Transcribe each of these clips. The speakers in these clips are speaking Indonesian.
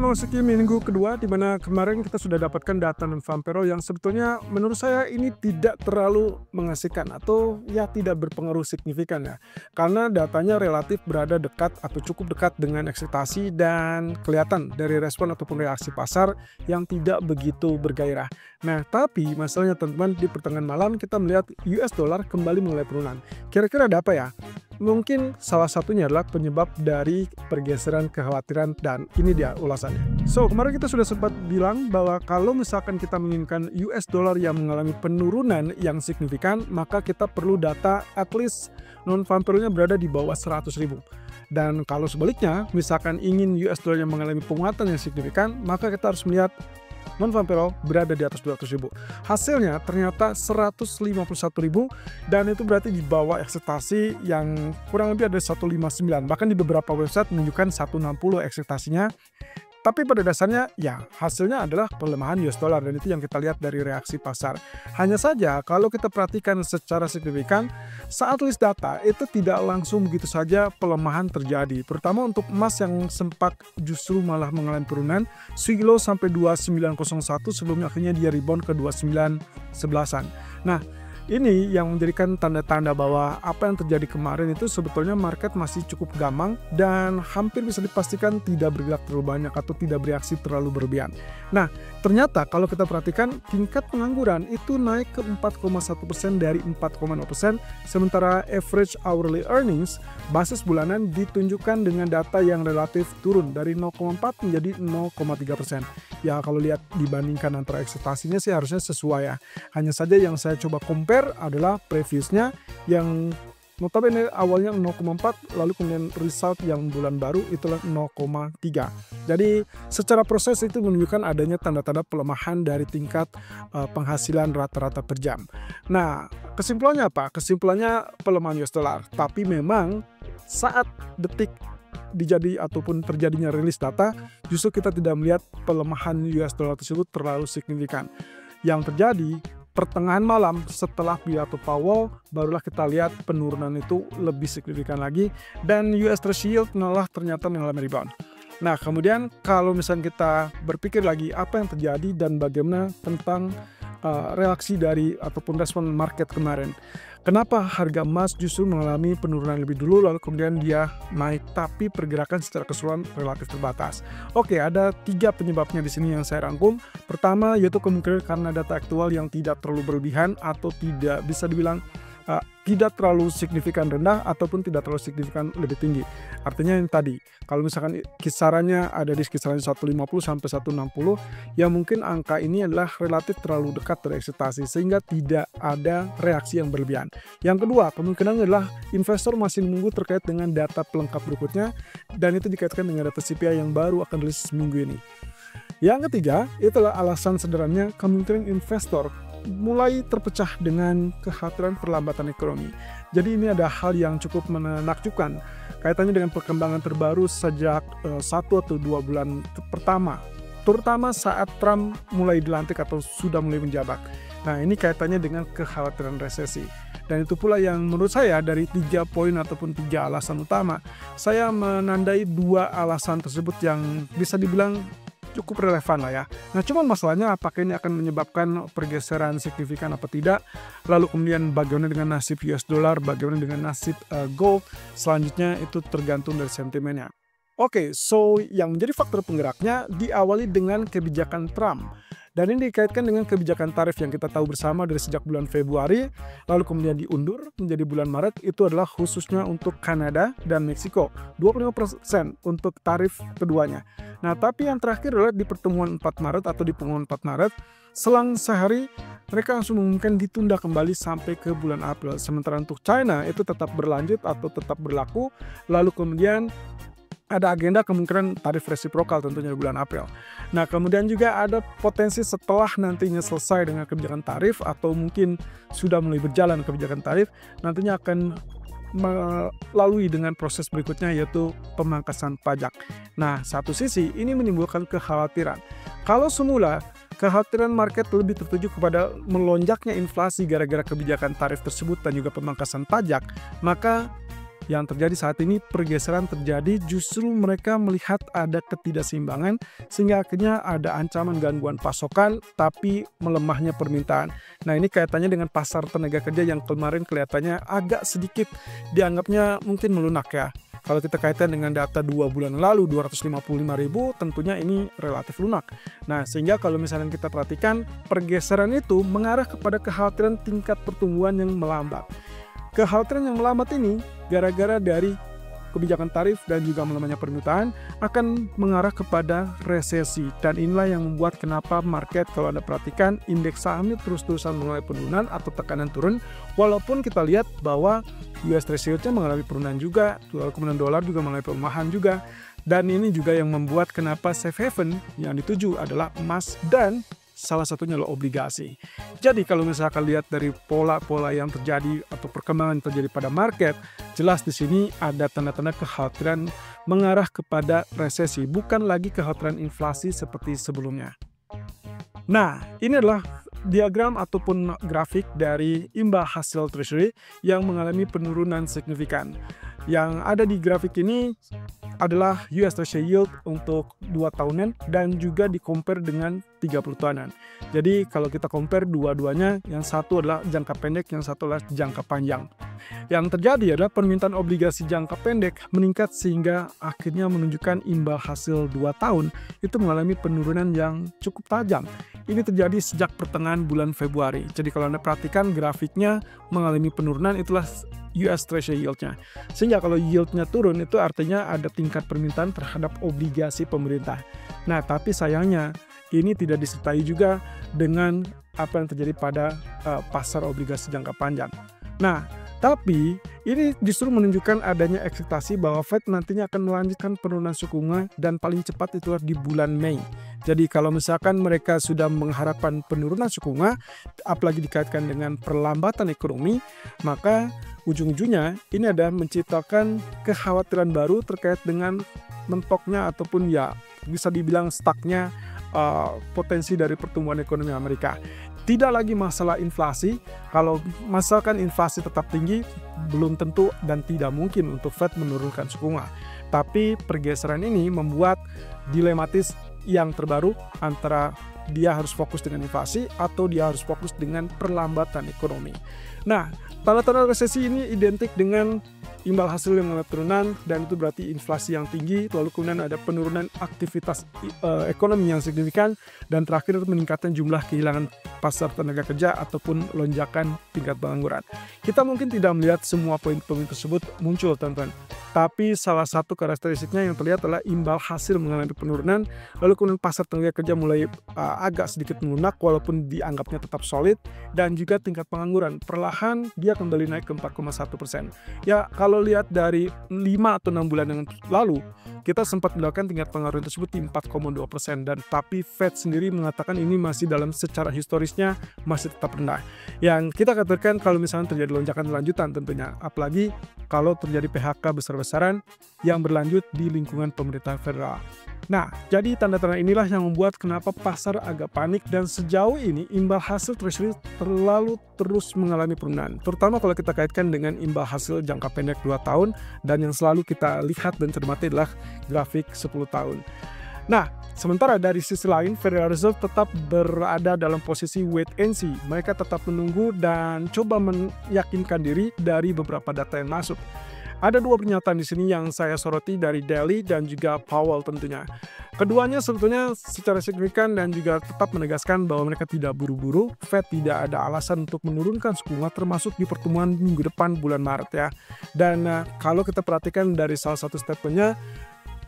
Memasuki minggu kedua di mana kemarin kita sudah dapatkan data non-farm payroll yang sebetulnya menurut saya ini tidak terlalu mengasihkan atau ya tidak berpengaruh signifikan ya. Karena datanya relatif berada dekat atau cukup dekat dengan ekspektasi dan kelihatan dari respon ataupun reaksi pasar yang tidak begitu bergairah. Nah, tapi masalahnya teman-teman di pertengahan malam kita melihat US dollar kembali mulai penurunan. Kira-kira ada apa ya? Mungkin salah satunya adalah penyebab dari pergeseran kekhawatiran dan ini dia ulasannya. So, kemarin kita sudah sempat bilang bahwa kalau misalkan kita menginginkan US dollar yang mengalami penurunan yang signifikan, maka kita perlu data at least non-farm payroll-nya berada di bawah 100.000. Dan kalau sebaliknya, misalkan ingin US dollar yang mengalami penguatan yang signifikan, maka kita harus melihat non-farm payroll berada di atas 200.000. Hasilnya ternyata 151.000 dan itu berarti di bawah ekspektasi yang kurang lebih ada 159. Bahkan di beberapa website menunjukkan 160 ekspektasinya. Tapi pada dasarnya ya hasilnya adalah pelemahan US dollar dan itu yang kita lihat dari reaksi pasar. Hanya saja kalau kita perhatikan secara signifikan saat list data itu tidak langsung begitu saja pelemahan terjadi. Terutama untuk emas yang sempat justru malah mengalami penurunan swing low sampai 2901 sebelumnya akhirnya dia rebound ke 2911-an. Nah, ini yang menjadikan tanda-tanda bahwa apa yang terjadi kemarin itu sebetulnya market masih cukup gamang dan hampir bisa dipastikan tidak bergerak terlalu banyak atau tidak bereaksi terlalu berlebihan. Nah, ternyata kalau kita perhatikan tingkat pengangguran itu naik ke 4,1% dari 4,0%, sementara average hourly earnings basis bulanan ditunjukkan dengan data yang relatif turun dari 0,4 menjadi 0,3%. Ya kalau lihat dibandingkan antara ekspektasinya sih harusnya sesuai ya. Hanya saja yang saya coba compare adalah previousnya yang notabene awalnya 0,4 lalu kemudian result yang bulan baru itulah 0,3. Jadi secara proses itu menunjukkan adanya tanda-tanda pelemahan dari tingkat penghasilan rata-rata per jam. Nah, kesimpulannya apa? Kesimpulannya pelemahan US dollar. Tapi memang saat detik ataupun terjadinya rilis data, justru kita tidak melihat pelemahan US dollar tersebut terlalu signifikan. Yang terjadi pertengahan malam setelah pidato Powell barulah kita lihat penurunan itu lebih signifikan lagi dan US Treasury yield malah ternyata mengalami rebound. Nah, kemudian kalau misalnya kita berpikir lagi apa yang terjadi dan bagaimana tentang reaksi dari ataupun respon market kemarin. Kenapa harga emas justru mengalami penurunan lebih dulu lalu kemudian dia naik tapi pergerakan secara keseluruhan relatif terbatas. Oke, ada 3 penyebabnya di sini yang saya rangkum. Pertama yaitu kemungkinan karena data aktual yang tidak terlalu berlebihan atau tidak bisa dibilang tidak terlalu signifikan rendah ataupun tidak terlalu signifikan lebih tinggi. Artinya yang tadi, kalau misalkan kisarannya ada di kisaran 150 sampai 160, ya mungkin angka ini adalah relatif terlalu dekat dari ekspektasi sehingga tidak ada reaksi yang berlebihan. Yang kedua, kemungkinan adalah investor masih menunggu terkait dengan data pelengkap berikutnya dan itu dikaitkan dengan data CPI yang baru akan rilis minggu ini. Yang ketiga, itulah alasan sederhananya kemungkinan investor mulai terpecah dengan kekhawatiran perlambatan ekonomi. Jadi ini ada hal yang cukup menakjubkan kaitannya dengan perkembangan terbaru sejak 1 atau 2 bulan pertama, terutama saat Trump mulai dilantik atau sudah mulai menjabat. Nah, ini kaitannya dengan kekhawatiran resesi. Dan itu pula yang menurut saya dari 3 poin ataupun 3 alasan utama, saya menandai 2 alasan tersebut yang bisa dibilang cukup relevan lah ya. Nah, cuman masalahnya apakah ini akan menyebabkan pergeseran signifikan apa tidak? Lalu kemudian bagaimana dengan nasib US dollar, bagaimana dengan nasib gold? Selanjutnya itu tergantung dari sentimennya. Oke, so yang menjadi faktor penggeraknya diawali dengan kebijakan Trump. Dan ini dikaitkan dengan kebijakan tarif yang kita tahu bersama dari sejak bulan Februari, lalu kemudian diundur menjadi bulan Maret, itu adalah khususnya untuk Kanada dan Meksiko, 25% untuk tarif keduanya. Nah, tapi yang terakhir adalah di pertemuan 4 Maret atau di pengumuman 4 Maret, selang sehari mereka langsung mengumumkan ditunda kembali sampai ke bulan April. Sementara untuk China itu tetap berlanjut atau tetap berlaku, lalu kemudian ada agenda kemungkinan tarif resiprokal tentunya di bulan April. Nah, kemudian juga ada potensi setelah nantinya selesai dengan kebijakan tarif atau mungkin sudah mulai berjalan kebijakan tarif, nantinya akan melalui dengan proses berikutnya yaitu pemangkasan pajak. Nah, satu sisi ini menimbulkan kekhawatiran. Kalau semula kekhawatiran market lebih tertuju kepada melonjaknya inflasi gara-gara kebijakan tarif tersebut dan juga pemangkasan pajak, maka yang terjadi saat ini, pergeseran terjadi justru mereka melihat ada ketidakseimbangan sehingga akhirnya ada ancaman gangguan pasokan tapi melemahnya permintaan. Nah, ini kaitannya dengan pasar tenaga kerja yang kemarin kelihatannya agak sedikit dianggapnya mungkin melunak ya. Kalau kita kaitkan dengan data 2 bulan lalu 255.000, tentunya ini relatif lunak. Nah, sehingga kalau misalnya kita perhatikan, pergeseran itu mengarah kepada kekhawatiran tingkat pertumbuhan yang melambat. Kekhawatiran yang melambat ini gara-gara dari kebijakan tarif dan juga melemahnya permintaan akan mengarah kepada resesi, dan inilah yang membuat kenapa market, kalau Anda perhatikan, indeks sahamnya terus-terusan mengalami penurunan atau tekanan turun, walaupun kita lihat bahwa US Treasury-nya mengalami penurunan juga, lalu kemudian dolar juga mengalami pelemahan juga, dan ini juga yang membuat kenapa safe haven yang dituju adalah emas dan salah satunya adalah obligasi. Jadi kalau misalkan lihat dari pola-pola yang terjadi atau perkembangan yang terjadi pada market, jelas di sini ada tanda-tanda kekhawatiran mengarah kepada resesi, bukan lagi kekhawatiran inflasi seperti sebelumnya. Nah, ini adalah diagram ataupun grafik dari imbal hasil treasury yang mengalami penurunan signifikan. Yang ada di grafik ini adalah US Treasury Yield untuk 2 tahunan dan juga di-compare dengan 30 tahunan. Jadi kalau kita compare dua-duanya, yang satu adalah jangka pendek, yang satu adalah jangka panjang. Yang terjadi adalah permintaan obligasi jangka pendek meningkat sehingga akhirnya menunjukkan imbal hasil 2 tahun itu mengalami penurunan yang cukup tajam. Ini terjadi sejak pertengahan bulan Februari. Jadi kalau Anda perhatikan grafiknya mengalami penurunan, itulah US Treasury Yield-nya. Sehingga kalau yield-nya turun itu artinya ada tingkat permintaan terhadap obligasi pemerintah. Nah, tapi sayangnya ini tidak disertai juga dengan apa yang terjadi pada pasar obligasi jangka panjang. Nah, tapi ini justru menunjukkan adanya ekspektasi bahwa Fed nantinya akan melanjutkan penurunan suku bunga dan paling cepat itu di bulan Mei. Jadi kalau misalkan mereka sudah mengharapkan penurunan suku bunga, apalagi dikaitkan dengan perlambatan ekonomi, maka ujung-ujungnya ini ada menciptakan kekhawatiran baru terkait dengan mentoknya ataupun ya bisa dibilang stucknya potensi dari pertumbuhan ekonomi Amerika. Tidak lagi masalah inflasi, kalau misalkan inflasi tetap tinggi, belum tentu dan tidak mungkin untuk Fed menurunkan suku bunga. Tapi pergeseran ini membuat dilematis yang terbaru antara dia harus fokus dengan inflasi atau dia harus fokus dengan perlambatan ekonomi. Nah, tanda-tanda resesi ini identik dengan imbal hasil yang mengalami penurunan, dan itu berarti inflasi yang tinggi, lalu kemudian ada penurunan aktivitas ekonomi yang signifikan, dan terakhir itu meningkatkan jumlah kehilangan pasar tenaga kerja ataupun lonjakan tingkat pengangguran. Kita mungkin tidak melihat semua poin-poin tersebut muncul, teman-teman, tapi salah satu karakteristiknya yang terlihat adalah imbal hasil mengalami penurunan, lalu kemudian pasar tenaga kerja mulai agak sedikit melunak walaupun dianggapnya tetap solid, dan juga tingkat pengangguran perlahan dia kembali naik ke 4,1%. Ya, kalau lihat dari 5 atau 6 bulan yang lalu, kita sempat melakukan tingkat pengangguran tersebut di 4,2%, dan tapi Fed sendiri mengatakan ini masih dalam secara historisnya masih tetap rendah. Yang kita katakan kalau misalnya terjadi lonjakan lanjutan tentunya, apalagi kalau terjadi PHK besar-besaran yang berlanjut di lingkungan pemerintah federal. Nah, jadi tanda-tanda inilah yang membuat kenapa pasar agak panik, dan sejauh ini imbal hasil treasury terus mengalami penurunan. Terutama kalau kita kaitkan dengan imbal hasil jangka pendek 2 tahun, dan yang selalu kita lihat dan cermati adalah grafik 10 tahun. Nah, sementara dari sisi lain, Federal Reserve tetap berada dalam posisi wait and see. Mereka tetap menunggu dan coba meyakinkan diri dari beberapa data yang masuk. Ada 2 pernyataan di sini yang saya soroti dari Daly dan juga Powell tentunya. Keduanya sebetulnya secara signifikan dan juga tetap menegaskan bahwa mereka tidak buru-buru. Fed tidak ada alasan untuk menurunkan suku bunga termasuk di pertemuan minggu depan bulan Maret ya. Dan kalau kita perhatikan dari salah satu statementnya,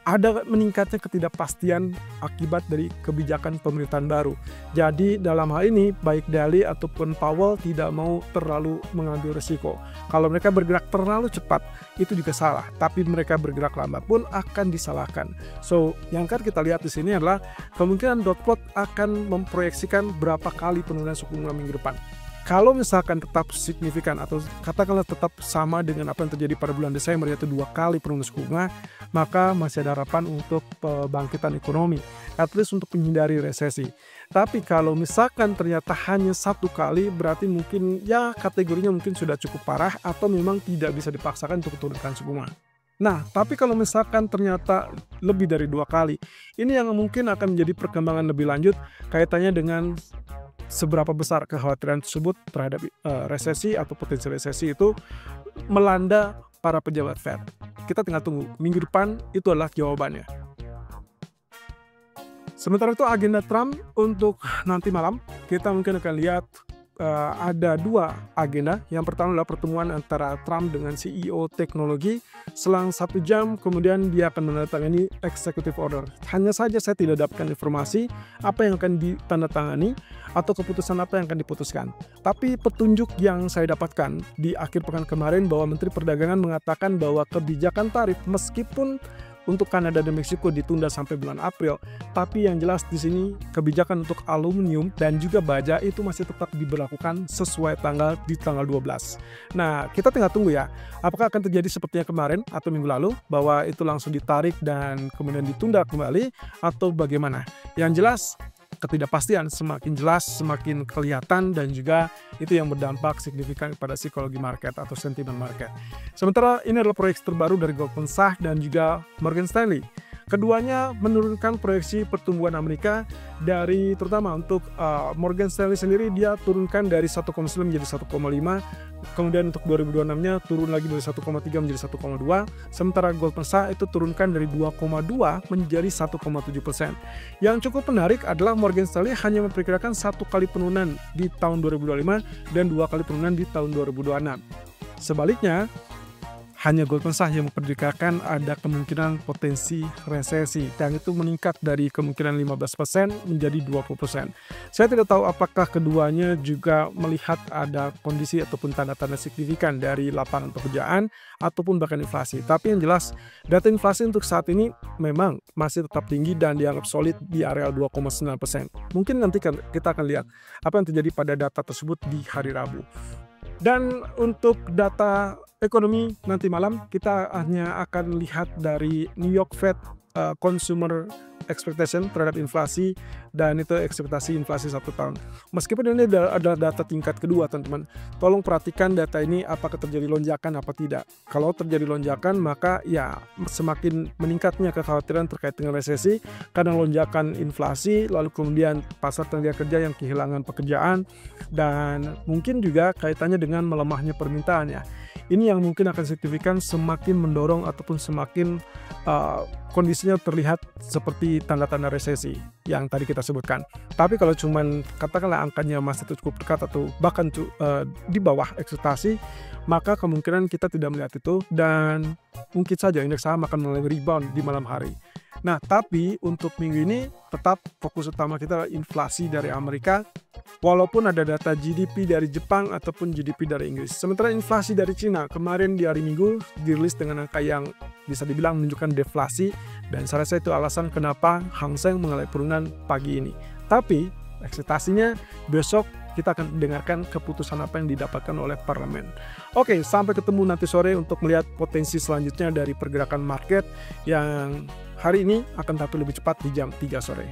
ada meningkatnya ketidakpastian akibat dari kebijakan pemerintahan baru. Jadi dalam hal ini baik Daly ataupun Powell tidak mau terlalu mengambil risiko. Kalau mereka bergerak terlalu cepat itu juga salah, tapi mereka bergerak lambat pun akan disalahkan. So, yang akan kita lihat di sini adalah kemungkinan dot plot akan memproyeksikan berapa kali penurunan suku bunga minggu depan. Kalau misalkan tetap signifikan atau katakanlah tetap sama dengan apa yang terjadi pada bulan Desember, yaitu 2 kali penurunan suku bunga, maka masih ada harapan untuk pembangkitan ekonomi, at least untuk menghindari resesi. Tapi kalau misalkan ternyata hanya 1 kali, berarti mungkin ya kategorinya mungkin sudah cukup parah atau memang tidak bisa dipaksakan untuk turunkan suku bunga. Nah, tapi kalau misalkan ternyata lebih dari 2 kali, ini yang mungkin akan menjadi perkembangan lebih lanjut kaitannya dengan seberapa besar kekhawatiran tersebut terhadap resesi atau potensi resesi itu melanda para pejabat Fed. Kita tinggal tunggu, minggu depan itu adalah jawabannya. Sementara itu agenda Trump untuk nanti malam, kita mungkin akan lihat ada 2 agenda. Yang pertama adalah pertemuan antara Trump dengan CEO teknologi. Selang 1 jam kemudian dia akan menandatangani executive order. Hanya saja saya tidak dapatkan informasi apa yang akan ditandatangani atau keputusan apa yang akan diputuskan. Tapi petunjuk yang saya dapatkan di akhir pekan kemarin bahwa Menteri Perdagangan mengatakan bahwa kebijakan tarif meskipun untuk Kanada dan Meksiko ditunda sampai bulan April, tapi yang jelas di sini kebijakan untuk aluminium dan juga baja itu masih tetap diberlakukan sesuai di tanggal 12. Nah, kita tinggal tunggu ya, apakah akan terjadi seperti yang kemarin atau minggu lalu bahwa itu langsung ditarik dan kemudian ditunda kembali atau bagaimana. Yang jelas ketidakpastian semakin jelas, semakin kelihatan, dan juga itu yang berdampak signifikan pada psikologi market atau sentimen market. Sementara ini adalah proyeksi terbaru dari Goldman Sachs dan juga Morgan Stanley. Keduanya menurunkan proyeksi pertumbuhan Amerika dari terutama untuk Morgan Stanley sendiri dia turunkan dari 1,9 menjadi 1,5. Kemudian untuk 2026-nya turun lagi dari 1,3 menjadi 1,2. Sementara Goldman Sachs itu turunkan dari 2,2 menjadi 1,7%. Yang cukup menarik adalah Morgan Stanley hanya memperkirakan 1 kali penurunan di tahun 2025 dan 2 kali penurunan di tahun 2026. Sebaliknya, hanya Goldman Sachs yang memperkirakan ada kemungkinan potensi resesi dan itu meningkat dari kemungkinan 15% menjadi 20%. Saya tidak tahu apakah keduanya juga melihat ada kondisi ataupun tanda-tanda signifikan dari lapangan pekerjaan ataupun bahkan inflasi. Tapi yang jelas data inflasi untuk saat ini memang masih tetap tinggi dan dianggap solid di area 2,9%. Mungkin nanti kita akan lihat apa yang terjadi pada data tersebut di hari Rabu. Dan untuk data ekonomi nanti malam kita hanya akan lihat dari New York Fed consumer expectation terhadap inflasi dan itu ekspektasi inflasi 1 tahun. Meskipun ini adalah data tingkat kedua teman-teman, tolong perhatikan data ini apakah terjadi lonjakan apa tidak. Kalau terjadi lonjakan maka ya semakin meningkatnya kekhawatiran terkait dengan resesi karena lonjakan inflasi, lalu kemudian pasar tenaga kerja yang kehilangan pekerjaan dan mungkin juga kaitannya dengan melemahnya permintaan ya. Ini yang mungkin akan signifikan semakin mendorong ataupun semakin kondisinya terlihat seperti tanda-tanda resesi yang tadi kita sebutkan. Tapi kalau cuman katakanlah angkanya masih cukup dekat atau bahkan di bawah ekspektasi, maka kemungkinan kita tidak melihat itu dan mungkin saja indeks saham akan mulai rebound di malam hari. Nah, tapi untuk minggu ini tetap fokus utama kita adalah inflasi dari Amerika. Walaupun ada data GDP dari Jepang ataupun GDP dari Inggris. Sementara inflasi dari Cina kemarin di hari Minggu dirilis dengan angka yang bisa dibilang menunjukkan deflasi dan saya rasa itu alasan kenapa Hang Seng mengalami penurunan pagi ini. Tapi ekspektasinya besok kita akan dengarkan keputusan apa yang didapatkan oleh parlemen. Oke, sampai ketemu nanti sore untuk melihat potensi selanjutnya dari pergerakan market yang hari ini akan tapi lebih cepat di jam 3 sore.